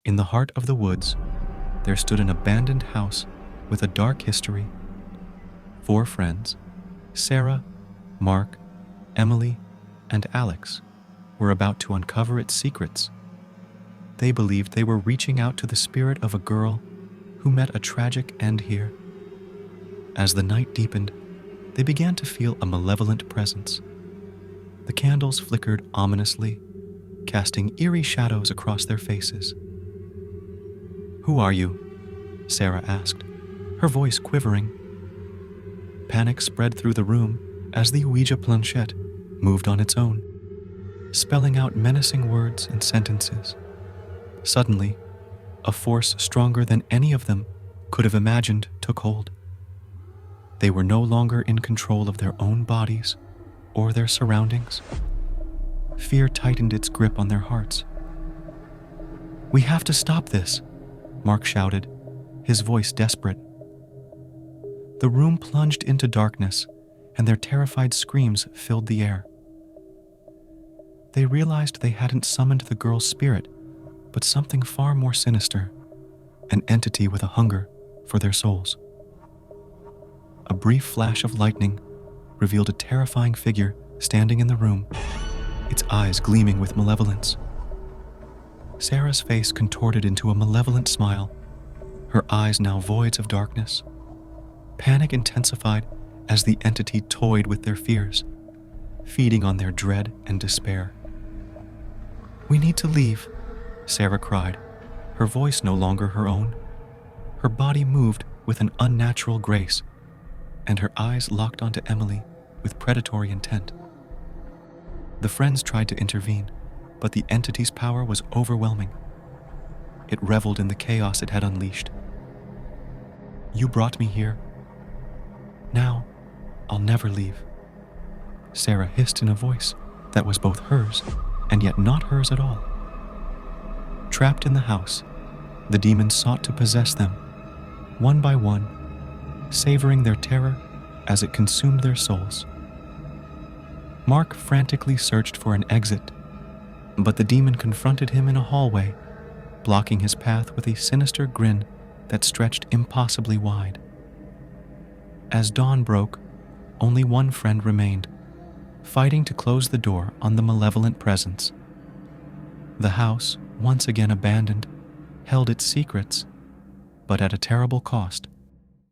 In the heart of the woods, there stood an abandoned house with a dark history. 4 friends, Sarah, Mark, Emily, and Alex, were about to uncover its secrets. They believed they were reaching out to the spirit of a girl who met a tragic end here. As the night deepened, they began to feel a malevolent presence. The candles flickered ominously, casting eerie shadows across their faces. "Who are you?" Sarah asked, her voice quivering. Panic spread through the room as the Ouija planchette moved on its own, spelling out menacing words and sentences. Suddenly, a force stronger than any of them could have imagined took hold. They were no longer in control of their own bodies or their surroundings. Fear tightened its grip on their hearts. "We have to stop this," Mark shouted, his voice desperate. The room plunged into darkness, and their terrified screams filled the air. They realized they hadn't summoned the girl's spirit, but something far more sinister, an entity with a hunger for their souls. A brief flash of lightning revealed a terrifying figure standing in the room, its eyes gleaming with malevolence. Sarah's face contorted into a malevolent smile, her eyes now voids of darkness. Panic intensified as the entity toyed with their fears, feeding on their dread and despair. "We need to leave," Sarah cried, her voice no longer her own. Her body moved with an unnatural grace, and her eyes locked onto Emily with predatory intent. The friends tried to intervene, but the entity's power was overwhelming. It reveled in the chaos it had unleashed. "You brought me here. Now, I'll never leave," Sarah hissed in a voice that was both hers and yet not hers at all. Trapped in the house, the demons sought to possess them, one by one, savoring their terror as it consumed their souls. Mark frantically searched for an exit, but the demon confronted him in a hallway, blocking his path with a sinister grin that stretched impossibly wide. As dawn broke, only one friend remained, fighting to close the door on the malevolent presence. The house, once again abandoned, held its secrets, but at a terrible cost.